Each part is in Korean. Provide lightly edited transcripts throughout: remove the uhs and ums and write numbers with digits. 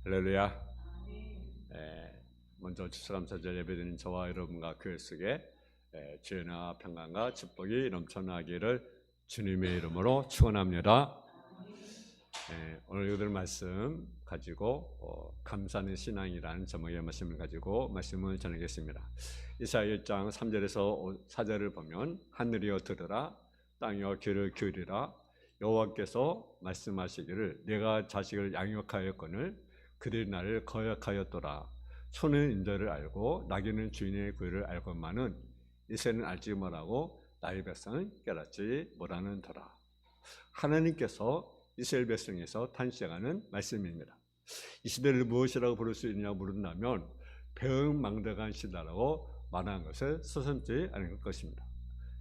할렐루야. 먼저 추수감사절 예배드리는 저와 여러분과 교회 속에 주의나 평강과 축복이 넘쳐나기를 주님의 이름으로 축원합니다. 오늘 읽을 말씀 가지고 감사하는 신앙이라는 제목의 말씀을 가지고 말씀을 전하겠습니다. 이사야 1장 3절에서 4절을 보면 하늘이여 들으라, 땅이여 귀를 기울이라, 여호와께서 말씀하시기를 내가 자식을 양육하였거늘 그들이 나를 거역하였도다. 소는 인자를 알고 나귀는 주인의 구유를 알건만은 이새는 알지 못하고 나의 백성은 깨닫지 못하는더라. 하나님께서 이스라엘 백성에서 탄생하는 말씀입니다. 이 시대를 무엇이라고 부를 수 있느냐고 물은다면 배은망덕한 시대라고 말하는 것을 서슴지 않을 것입니다.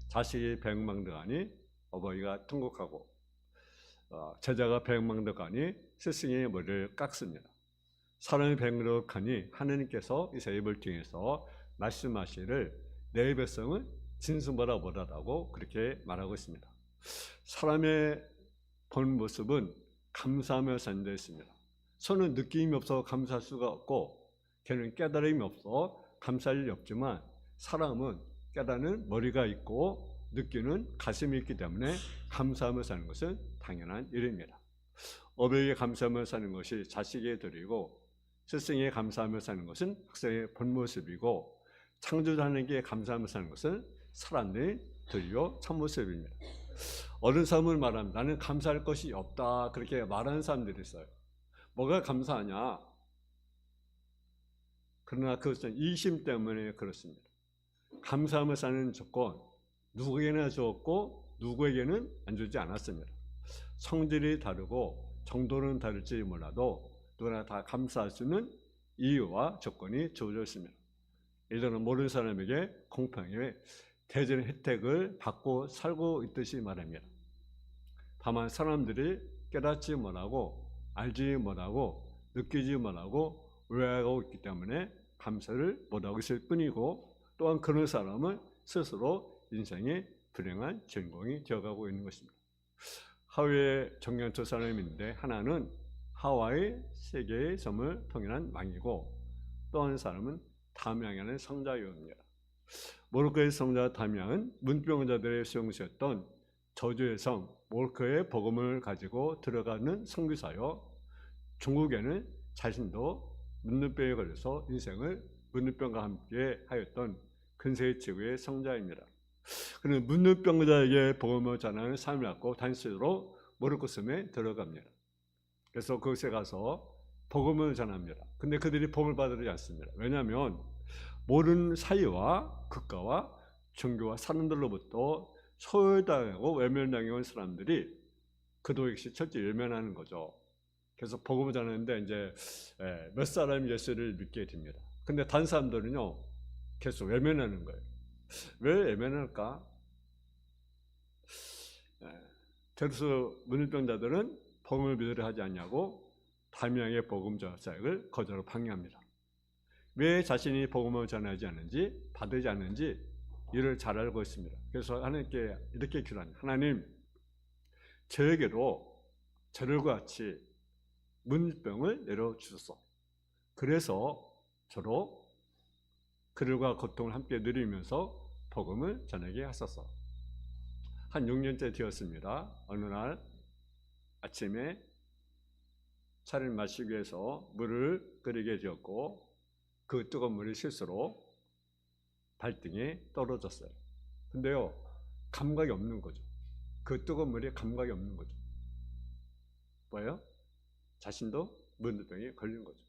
자식이 배은망덕하니 어버이가 통곡하고 제자가 배은망덕하니 스승의 머리를 깎습니다. 사람이 배은망덕하니 하나님께서 이사야를 통해서 말씀하시기를 내 백성은 진수보다 못하다고 그렇게 말하고 있습니다. 사람의 본 모습은 감사하며 산다 했습니다. 손은 느낌이 없어 감사할 수가 없고 걔는 깨달음이 없어 감사할 일이 없지만 사람은 깨닫는 머리가 있고 느끼는 가슴이 있기 때문에 감사하며 사는 것은 당연한 일입니다. 어버이에게 감사하며 사는 것이 자식에게 드리고 스승에게 감사하며 사는 것은 학생의 본 모습이고 창조주 하나님께 감사하며 사는 것은 사람들이 드리고 참모습입니다. 어른 삶을 말하면 나는 감사할 것이 없다 그렇게 말하는 사람들이 있어요. 뭐가 감사하냐? 그러나 그것은 이심 때문에 그렇습니다. 감사하며 사는 조건 누구에게나 주었고 누구에게는 안 주지 않았습니다. 성질이 다르고 정도는 다를지 몰라도 누구나 다 감사할 수 있는 이유와 조건이 주어져 있습니다. 예를 들어 모르는 사람에게 공평하게 대전 혜택을 받고 살고 있듯이 말합니다. 다만 사람들이 깨닫지 못하고 알지 못하고 느끼지 못하고 오해하고 있기 때문에 감사를 못하고 있을 뿐이고 또한 그런 사람은 스스로 인생의 불행한 주인공이 되어가고 있는 것입니다. 하와이의 정년 두 사람인데 하나는 하와이 세계의 섬을 통일한 왕이고 또 한 사람은 담양이라는 성자였습니다. 모로코의 성자 담양은 문병자들의 수용소였던 저주의 성 모로코의 복음을 가지고 들어가는 선교사요. 중국에는 자신도 문둥병에 걸려서 인생을 문둥병과 함께 하였던 근세 지구의 성자입니다. 그는 문둥병자에게 복음을 전하는 삶을 갖고 단시로 모로코 섬에 들어갑니다. 그래서 그곳에 가서 복음을 전합니다. 근데 그들이 복음을 받지 않습니다. 왜냐하면 모르는 사이와 국가와 종교와 사람들로부터 소외당하고 외면당해온 사람들이 그도 역시 철저히 외면하는 거죠. 그래서 복음을 전하는데 이제 몇 사람이 예수를 믿게 됩니다. 근데 다른 사람들은요 계속 외면하는 거예요. 왜 외면할까? 그래서 문둥병자들은 복음을 믿으려 하지 않냐고 담양의 복음 전사역을 거절로 방해합니다. 왜 자신이 복음을 전하지 않는지 받지 않는지 이를 잘 알고 있습니다. 그래서 하나님께 이렇게 기도합니다. 하나님, 저에게도 저들과 같이 문병을 내려주소서. 그래서 저도 그들과 고통을 함께 누리면서 복음을 전하게 하소서. 한 6년째 되었습니다. 어느 날 아침에 차를 마시기 위해서 물을 끓이게 되었고 그 뜨거운 물이 실수로 발등에 떨어졌어요. 근데요 감각이 없는 거죠. 그 뜨거운 물이 감각이 없는 거죠. 뭐예요? 자신도 문둥병에 걸린 거죠.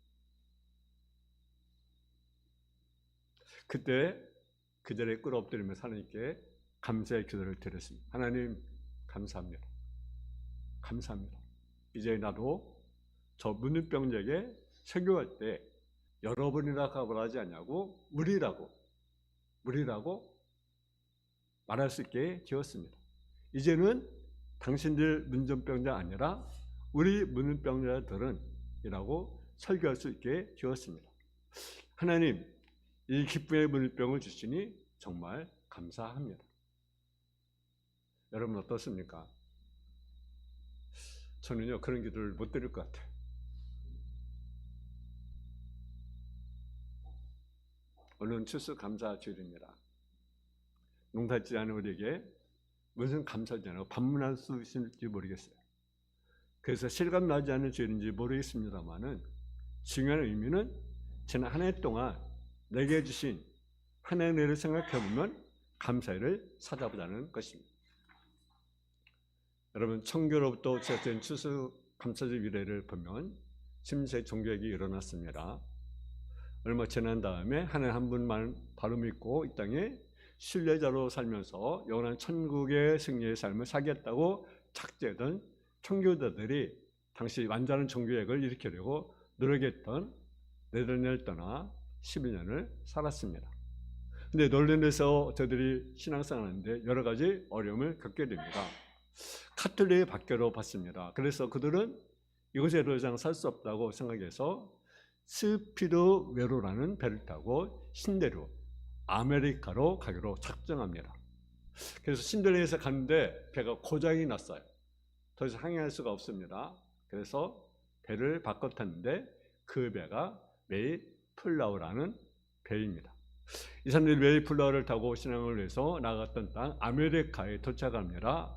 그때 그 자리에 꿇어엎드리면서 하나님께 감사의 기도를 드렸습니다. 하나님 감사합니다. 감사합니다. 이제 나도 저 문둥병자에게 설교할 때 여러분이라고 말하지 않냐고 우리라고 말할 수 있게 되었습니다. 이제는 당신들 문둥병자 아니라 우리 문둥병자들은 이라고 설교할 수 있게 되었습니다. 하나님 이 기쁨의 문둥병을 주시니 정말 감사합니다. 여러분 어떻습니까? 저는요 그런 기도를 못 드릴 것 같아요. 오늘은 추수감사주일입니다. 농사짓지 않은 우리에게 무슨 감사절이라고 반문할 수 있을지 모르겠어요. 그래서 실감나지 않는 주일인지 모르겠습니다만은 중요한 의미는 지난 한 해 동안 내게 주신 한 해 내를 생각해보면 감사를 찾아보자는 것입니다. 여러분, 청교로부터 시작된 추수감사절 위례를 보면 심세 종교혁이 일어났습니다. 얼마 지난 다음에 한 해 한 분만 바로 믿고 이 땅에 순례자로 살면서 영원한 천국의 승리의 삶을 살겠다고 착제하던 청교도들이 당시 완전한 종교혁을 일으키려고 노력했던 네덜란드를 떠나 11년을 살았습니다. 근데 네덜란드에서 저들이 신앙생활을 하는데 여러 가지 어려움을 겪게 됩니다. 카톨릭의 박해로 받습니다. 그래서 그들은 이곳에 더 이상 살 수 없다고 생각해서 스피드 외로라는 배를 타고 신대로 아메리카로 가기로 작정합니다. 그래서 신대로에서 가는데 배가 고장이 났어요. 더 이상 항해할 수가 없습니다. 그래서 배를 바꿔 탔는데 그 배가 메이플라워라는 배입니다. 이 사람들이 메이플라워를 타고 신앙을 해서 나갔던 땅 아메리카에 도착합니다.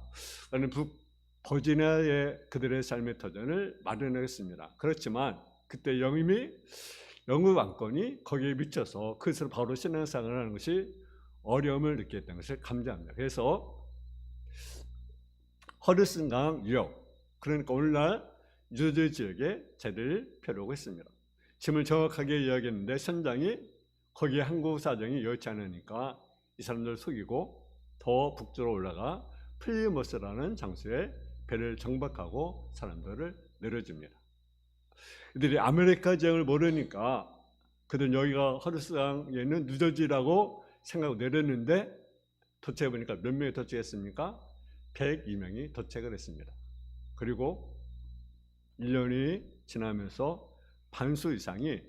그는 북버지니아의 그들의 삶의 터전을 마련했습니다. 그렇지만 그때 영국 왕권이 거기에 미쳐서 그것을 바로 신앙생활을 하는 것이 어려움을 느꼈다는 것을 감지합니다. 그래서 허드슨강 유역, 그러니까 오늘날 뉴저지 지역에 제를 펴려고 했습니다. 지금은 정확하게 이야기했는데 선장이 거기에 한국 사정이 여의치 않으니까 이 사람들을 속이고 더 북쪽으로 올라가 플리머스라는 장소에 배를 정박하고 사람들을 내려줍니다. 이들이 아메리카 지형을 모르니까 그들은 여기가 허드슨강에 있는 뉴저지라고 생각하고 내렸는데 도착해 보니까 몇 명이 도착했습니까? 102명이 도착을 했습니다. 그리고 1년이 지나면서 반수 이상이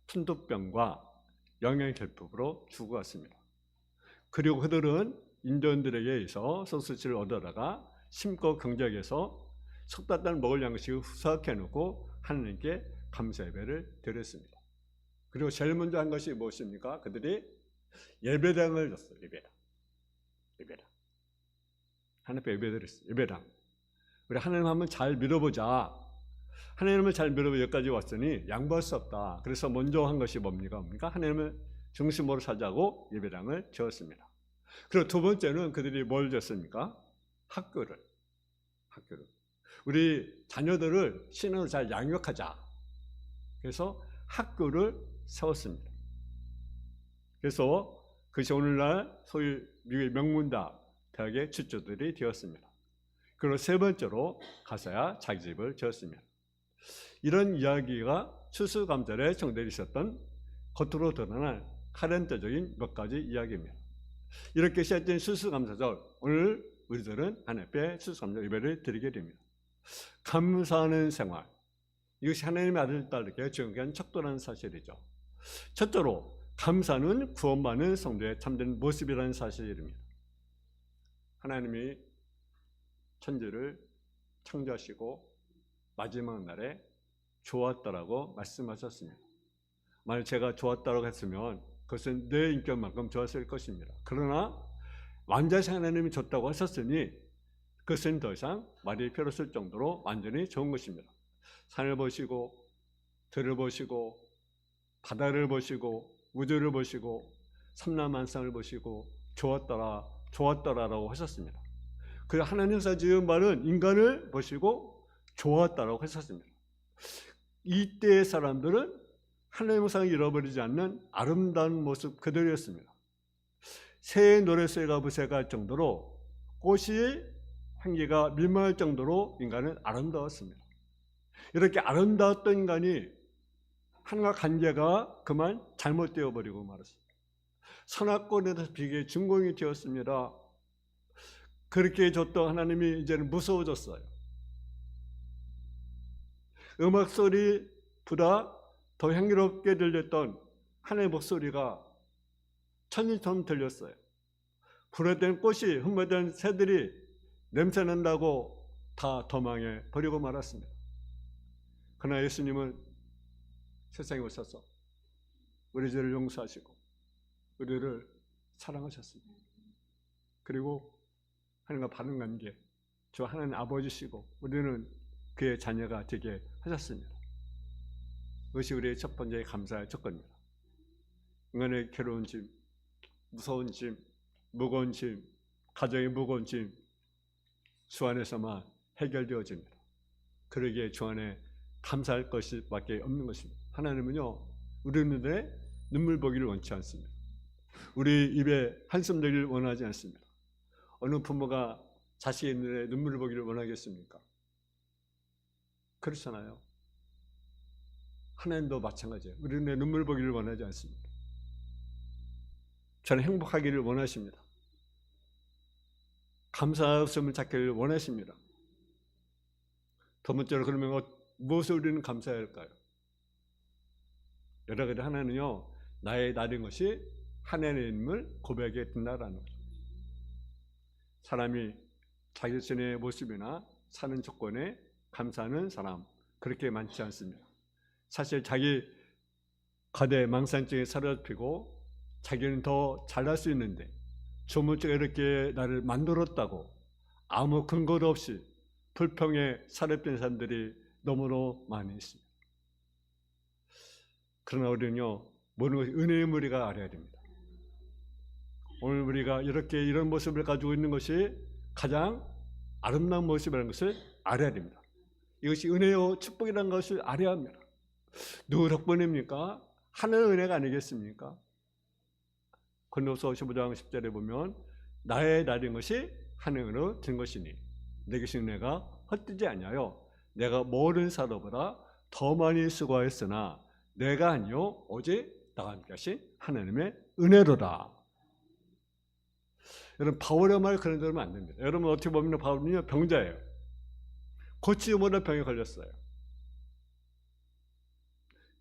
풍토병과 영양결핍으로 죽어갔습니다. 그리고 그들은 인도인들에게 의해서 소스지를 얻어다가 심고 경작해서 석달달 먹을 양식을 후삭해 놓고 하나님께 감사 예배를 드렸습니다. 그리고 제일 먼저 한 것이 무엇입니까? 그들이 예배당을 줬어요. 예배당. 하나님께 예배드렸어요. 예배당. 우리 하나님 한번 잘 믿어보자. 하나님을 잘 믿어보자. 여기까지 왔으니 양보할 수 없다. 그래서 먼저 한 것이 뭡니까? 하나님을 중심으로 사자고 예배당을 지었습니다. 그리고 두 번째는 그들이 뭘 줬습니까? 학교를. 우리 자녀들을 신앙으로 잘 양육하자. 그래서 학교를 세웠습니다. 그래서 그것이 오늘날 소위 미국의 명문대 대학의 주주들이 되었습니다. 그리고 세 번째로 가서야 자기 집을 지었습니다. 이런 이야기가 추수감사절에 정대로 있었던 겉으로 드러난 카렌트적인 몇 가지 이야기입니다. 이렇게 시작된 추수감사절, 오늘 우리들은 하나님께 추수감사 예배를 드리게 됩니다. 감사하는 생활, 이것이 하나님의 아들, 딸에게 증거한 척도라는 사실이죠. 첫째로 감사는 구원받는 성도의 참된 모습이라는 사실입니다. 하나님이 천지를 창조하시고 마지막 날에 좋았다라고 말씀하셨습니다. 만약 제가 좋았다라고 했으면 그것은 내 인격만큼 좋았을 것입니다. 그러나 완전히 하나님이 좋다고 하셨으니 그것은 더 이상 말이 필요 없을 정도로 완전히 좋은 것입니다. 산을 보시고 들을 보시고 바다를 보시고 우주를 보시고 삼라만상을 보시고 좋았더라라고 하셨습니다. 그 하나님께서 지은 말은 인간을 보시고 좋았다라고 하셨습니다. 이때의 사람들은 하나님의 상을 잃어버리지 않는 아름다운 모습 그대로였습니다. 새의 노랫소리가 부세갈 정도로 꽃이 향기가 밀망할 정도로 인간은 아름다웠습니다. 이렇게 아름다웠던 인간이 하나님과 관계가 그만 잘못되어 버리고 말았습니다. 선악권에서 비계의 준공이 되었습니다. 그렇게 줬던 하나님이 이제는 무서워졌어요. 음악 소리보다 더 향기롭게 들렸던 하나님의 목소리가 천일처럼 들렸어요. 불에 댄 꽃이 흠모된 새들이 냄새난다고 다 도망해 버리고 말았습니다. 그러나 예수님은 세상에 오셔서 우리 죄를 용서하시고 우리를 사랑하셨습니다. 그리고 하나님과 바른 관계, 저 하나님 아버지시고 우리는 그의 자녀가 되게 하셨습니다. 그것이 우리의 첫 번째 감사의 조건입니다. 인간의 괴로운 짐, 무서운 짐, 무거운 짐, 가정의 무거운 짐 주 안에서만 해결되어집니다. 그러기에 주 안에 감사할 것밖에 없는 것입니다. 하나님은요, 우리 눈에 눈물 보기를 원치 않습니다. 우리 입에 한숨 내기를 원하지 않습니다. 어느 부모가 자식의 눈에 눈물을 보기를 원하겠습니까? 그렇잖아요. 하나님도 마찬가지예요. 우리 눈에 눈물 보기를 원하지 않습니다. 저는 행복하기를 원하십니다. 감사함을 찾기를 원하십니다. 두 번째로 그러면 무엇을 우리는 감사해야 할까요? 여러 가지 하나는요, 나의 나인 것이 하나님을 고백해 든다라는 거죠. 사람이 자기 자신의 모습이나 사는 조건에 감사하는 사람 그렇게 많지 않습니다. 사실 자기 거대 망상증에 사로잡히고 자기는 더 잘날 수 있는데 조물주가 이렇게 나를 만들었다고 아무 근거도 없이 불평에 사로잡힌 사람들이 너무나 많이 있습니다. 그러나 우리는요, 모든 것이 은혜의 무리가 알아야 됩니다. 오늘 우리가 이런 모습을 가지고 있는 것이 가장 아름다운 모습이라는 것을 알아야 됩니다. 이것이 은혜요 축복이라는 것을 알아야 합니다. 누구 덕분입니까? 하나님의 은혜가 아니겠습니까? 고린도서 15장 10절에 보면 나의 나인 것이 하나님으로 된 것이니 내게 주신 은혜가 헛되지 아니하여 내가 모든 사람보다 더 많이 수고하였으나 내가 아니요 오직 나와 함께 하신 하나님의 은혜로다. 여러분, 바울의 말 그런 대로 하면 안 됩니다. 여러분, 어떻게 보면 바울은요, 병자예요. 고치지 못할 병에 걸렸어요.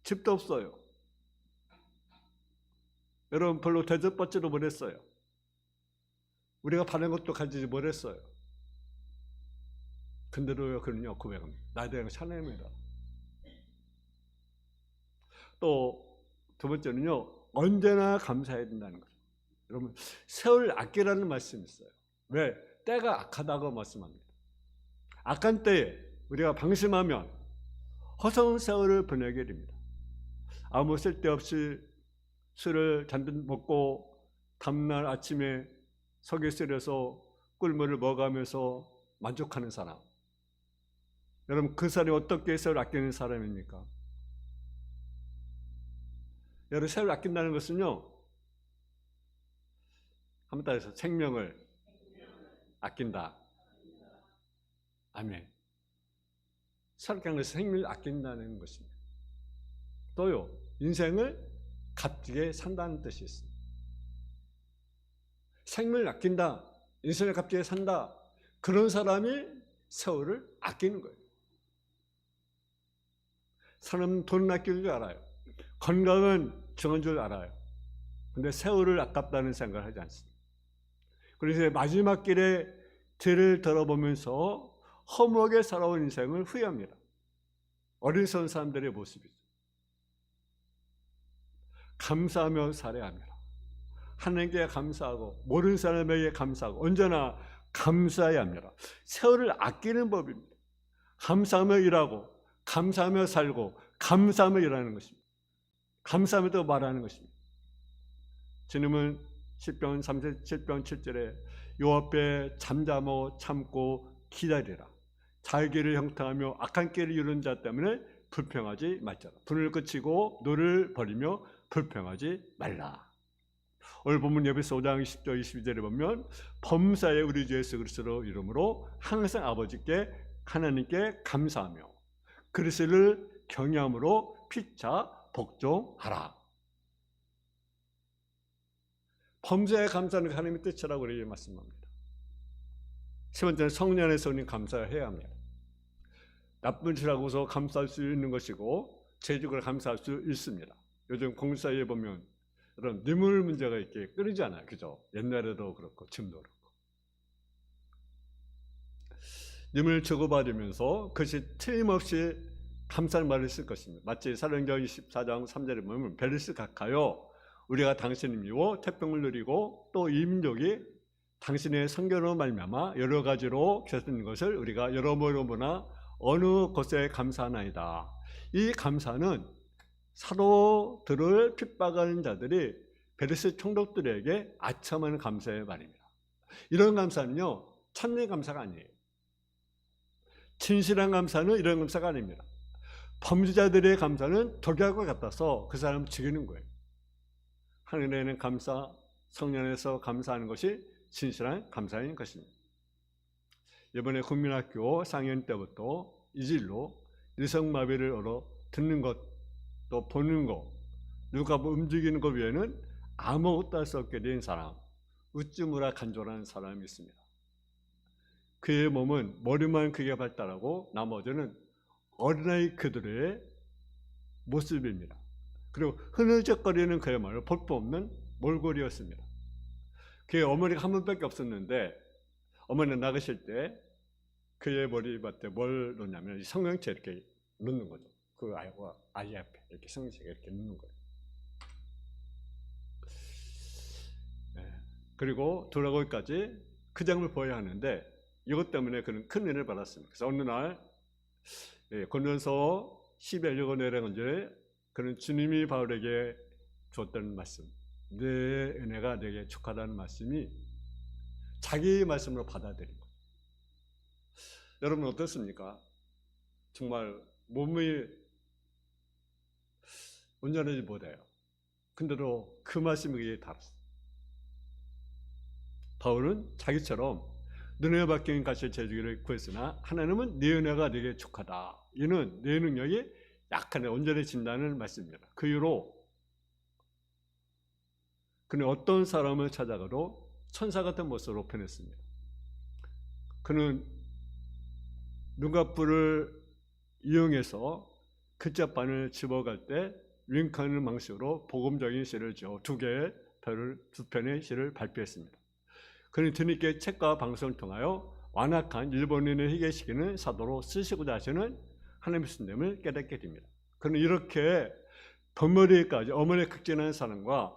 집도 없어요. 여러분, 별로 대접받지도 못했어요. 우리가 바라는 것도 가지지 못했어요. 근데도 그는요, 고백합니다. 나에 대한 것이 하나님이다. 또 두 번째는요, 언제나 감사해야 된다는 거죠. 여러분, 세월 아끼라는 말씀이 있어요. 왜? 때가 악하다고 말씀합니다. 악한 때에 우리가 방심하면 허성은 세월을 보내게 됩니다. 아무 쓸데없이 술을 잔뜩 먹고 다음날 아침에 석에 쓸려서 꿀물을 먹으면서 만족하는 사람. 여러분, 그 사람이 어떻게 세월을 아끼는 사람입니까? 여러분, 세월을 아낀다는 것은요, 한번 따라서 생명을 아낀다. 아멘. 세월을 아끼는 것은 생명을 아낀다는 것입니다. 또요, 인생을 값지게 산다는 뜻이 있습니다. 생명을 아낀다, 인생을 값지게 산다, 그런 사람이 세월을 아끼는 거예요. 사람은 돈을 아낄 줄 알아요. 건강은 정한 줄 알아요. 근데 세월을 아깝다는 생각을 하지 않습니다. 그래서 마지막 길에 뒤를 돌아보면서 허무하게 살아온 인생을 후회합니다. 어리석은 사람들의 모습이죠. 감사하며 살아야 합니다. 하나님께 감사하고 모르는 사람에게 감사하고 언제나 감사해야 합니다. 세월을 아끼는 법입니다. 감사하며 일하고 감사하며 살고 감사하며 일하는 것입니다. 감사하며 또 말하는 것입니다. 주님은 시편 37편 7절에 요 앞에 잠잠하고 참고 기다리라. 자기 길을 형통하며 악한 길을 이루는 자 때문에 불평하지 말자라. 분을 그치고 노를 버리며 불평하지 말라. 오늘 본문 에베소 5장 10절 22절에 보면 범사에 우리 주 예수 그리스도 이름으로 항상 아버지께 하나님께 감사하며 그리스도를 경외함으로 피차 복종하라. 범사에 감사하는 하나님의 뜻이라고 우리에게 말씀합니다. 세 번째는 성령 안에서 우리는 감사해야 합니다. 나쁜 짓하고서 감사할 수 있는 것이고 재직을 감사할 수 있습니다. 요즘 공사에 보면 그런 뇌물 문제가 이렇게 끊이지 않아요. 그죠? 옛날에도 그렇고 지금도 그렇고. 뇌물 주고받으면서 그것이 틀림없이 감사의 말을 쓸 것입니다. 마치 사도행전 24장 3절에 보면 베르스 각하여 우리가 당신을 믿고 태평을 누리고 또 이 민족이 당신의 선교로 말미암아 여러 가지로 겹치는 것을 우리가 여러모로 보나 어느 곳에 감사하나이다. 이 감사는 사도들을 핍박하는 자들이 베르스 총독들에게 아첨하는 감사의 말입니다. 이런 감사는요, 참된 감사가 아니에요. 진실한 감사는 이런 감사가 아닙니다. 범죄자들의 감사는 독약과 같아서 그 사람을 죽이는 거예요. 하늘에는 감사, 성령에서 감사하는 것이 진실한 감사인 것입니다. 이번에 국민학교 4학년 때부터 이질로 일성마비를 얻어 듣는 것, 또 보는 것, 누가 움직이는 것 외에는 아무것도 할 수 없게 된 사람, 우쭈무라 간조라는 사람이 있습니다. 그의 몸은 머리만 크게 발달하고 나머지는 어린아이 그들의 모습입니다. 그리고 흐느적거리는 그야말로 볼품없는 몰골이었습니다. 그의 어머니가 한 분밖에 없었는데 어머니가 나가실 때 그의 머리맡에 뭘 놓냐면 성경책 이렇게 놓는 거죠. 그 아이 앞에 이렇게 성경책 이렇게 놓는 거예요. 네. 그리고 돌아오기까지 그 장면을 보여야 하는데 이것 때문에 그는 큰 은혜를 받았습니다. 그래서 어느 날 권면서 11권 내려간 전에 그는 주님이 바울에게 줬던 말씀, 내 은혜가 내게 족하다는 말씀이 자기 말씀으로 받아들인 거예요. 여러분 어떻습니까? 정말 몸이 온전하지 못해요. 근데도 그 말씀이 그에 닿았어요. 바울은 자기처럼 눈에 박힌 가시의 제주기를 구했으나 하나님은 네 은혜가 내게 족하다. 이는 내 능력이 약하네 온전해진다는 말씀입니다. 그 이후로 그는 어떤 사람을 찾아가도 천사 같은 모습으로 변했습니다. 그는 눈꺼풀을 이용해서 글자판을 집어갈 때 윙크하는 방식으로 복음적인 시를 지어 두 편의 시를 발표했습니다. 그는 뒤늦게 책과 방송을 통하여 완악한 일본인을 희귀시키는 사도로 쓰시고자 하시는 하나님의 신됨을 깨닫게 됩니다. 그는 이렇게 번머리까지 어머니에 극진한 사람과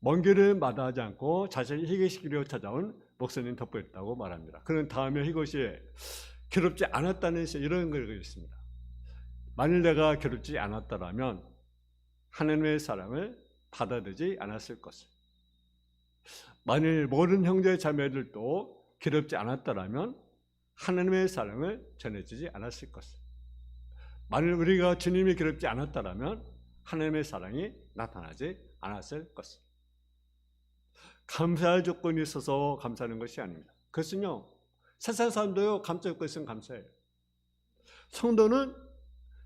먼 길을 마다하지 않고 자신을 희귀시키려 찾아온 목사님 덕분이었다고 말합니다. 그는 다음에 이것이 괴롭지 않았다는 이런 걸 읽었습니다. 만일 내가 괴롭지 않았다라면 하나님의 사랑을 받아들이지 않았을 것을. 만일 모든 형제 자매들도 괴롭지 않았다라면 하나님의 사랑을 전해주지 않았을 것을. 만일 우리가 주님이 괴롭지 않았다라면 하나님의 사랑이 나타나지 않았을 것을. 감사할 조건이 있어서 감사하는 것이 아닙니다. 그것은요, 세상 사람도요, 감사할 것은 감사해요. 성도는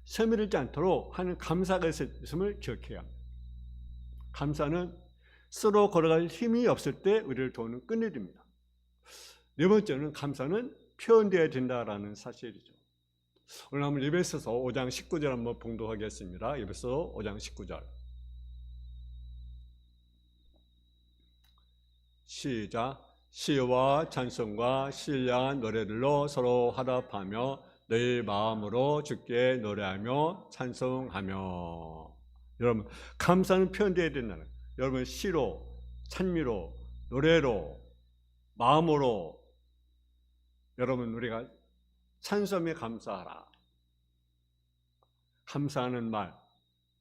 세밀하지 않도록 하는 감사가 있음을 기억해야 합니다. 감사는 서로 걸어갈 힘이 없을 때 우리를 도우는 끈일입니다. 네 번째는 감사는 표현되어야 된다라는 사실이죠. 오늘 한번 에베소서 5장 19절 한번 봉독하겠습니다. 에베소서 5장 19절. 시작. 시와 찬송과 신령한 노래들로 서로 화답하며 너희 마음으로 주께 노래하며 찬송하며. 여러분, 감사는 표현되어야 된다는 거예요. 여러분, 시로, 찬미로, 노래로, 마음으로 여러분 우리가 찬송에 감사하라. 감사하는 말,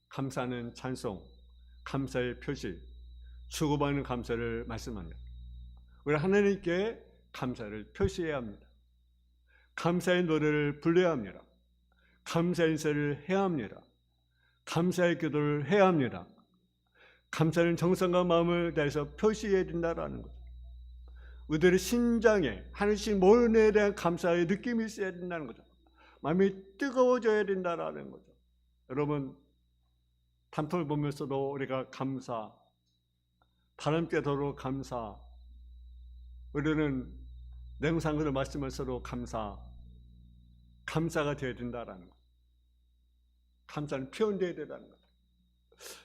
감사하는 찬송, 감사의 표시, 주고받는 감사를 말씀합니다. 우리 하나님께 감사를 표시해야 합니다. 감사의 노래를 불러야 합니다. 감사의 인사를 해야 합니다. 감사의 기도를 해야 합니다. 감사는 정성과 마음을 다해서 표시해야 된다는 거죠. 우리들의 심장에 하나님 모든 일에 대한 감사의 느낌이 있어야 된다는 거죠. 마음이 뜨거워져야 된다는 거죠. 여러분, 단풍을 보면서도 우리가 감사, 바람께도록 감사, 우리는 냉상을 마시면서도 감사가 되어야 된다는 것. 감사는 표현되어야 된다는 것.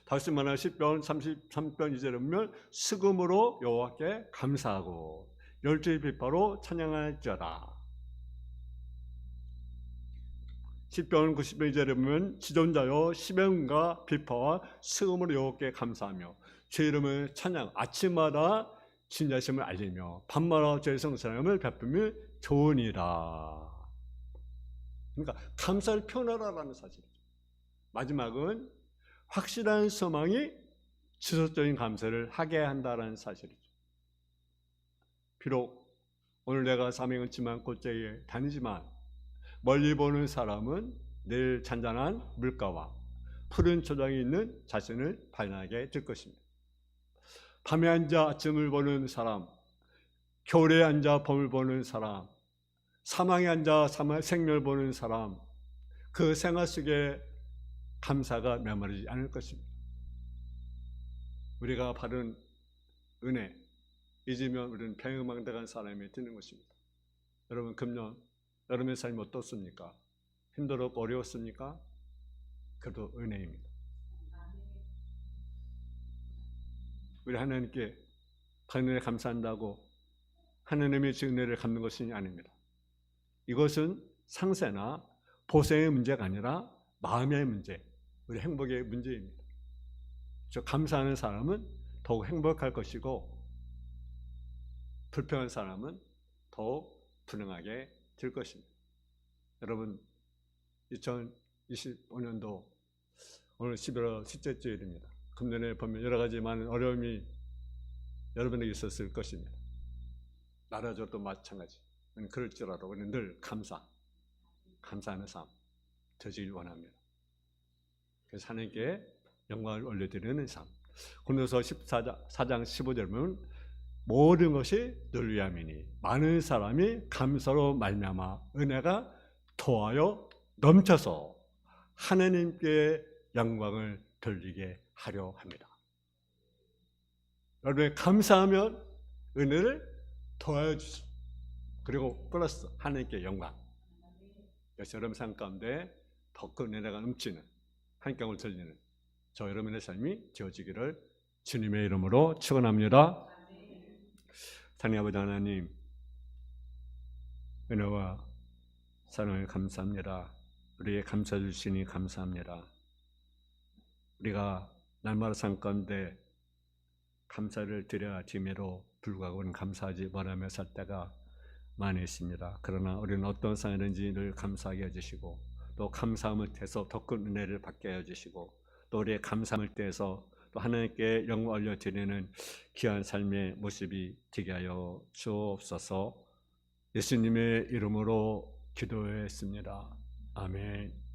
다시 말하면 10편 33편 2절에 보면 수금으로 여호와께 감사하고 열조의 비파로 찬양할지어다. 10편 90편 2절에 보면 지존자여 시면과 비파와 수금으로 여호와께 감사하며 주의 이름을 찬양, 아침마다 진자심을 알리며 밤마다 주의 성찬함을 베풀며 좋으니라. 그러니까 감사를 표현하라는 사실이죠. 마지막은 확실한 소망이 지속적인 감사를 하게 한다는 사실이죠. 비록 오늘 내가 사명을 지만 곧장에 다니지만 멀리 보는 사람은 내일 잔잔한 물가와 푸른 초장이 있는 자신을 발견하게 될 것입니다. 밤에 앉아 아침을 보는 사람, 겨울에 앉아 봄을 보는 사람, 사망에 앉아 생명을 보는 사람, 그 생활 속에 감사가 메마르지 않을 것입니다. 우리가 받은 은혜 잊으면 우리는 평행망대한 사람이 되는 것입니다. 여러분, 금년 여러분의 삶이 어떻습니까? 힘들었고 어려웠습니까? 그래도 은혜입니다. 우리 하나님께 은혜를 감사한다고 하나님의 은혜를 갚는 것이 아닙니다. 이것은 상세나 보상의 문제가 아니라 마음의 문제, 우리 행복의 문제입니다. 감사하는 사람은 더욱 행복할 것이고 불평한 사람은 더욱 불행하게 될 것입니다. 여러분, 2025년도 오늘 11월 셋째 주일입니다. 금년에 보면 여러 가지 많은 어려움이 여러분에게 있었을 것입니다. 나라저도 마찬가지. 그럴지라도 우리는 늘 감사하는 삶 되시길 원합니다. 그래서 하나님께 영광을 올려드리는 삶. 고린도서 4장 15절 보면 모든 것이 늘 위함이니 많은 사람이 감사로 말미암아 은혜가 더하여 넘쳐서 하나님께 영광을 돌리게 하려 합니다. 여러분이 감사하면 은혜를 더하여 주시고 그리고 플러스 하나님께 영광. 그래서 여러분 삶 가운데 더 큰 은혜가 넘치는 하나님께 영광을 돌리는 저 여러분의 삶이 되어지기를 주님의 이름으로 축원합니다. 하나님 아버지 하나님, 은혜와 사랑을 감사합니다. 우리에게 감사해 주시니 감사합니다. 우리가 날마다 삶 가운데 감사를 드려야 됨에도 불구하고 우리는 감사하지 못하며 살 때가 많이 있습니다. 그러나 우리는 어떤 상황이든지 늘 감사하게 해주시고 또 감사함을 통해서 더 큰 은혜를 받게 해주시고 또 우리의 감사함을 통해서 또 하나님께 영광을 올려드리는 귀한 삶의 모습이 되게 하여 주옵소서. 예수님의 이름으로 기도했습니다. 아멘.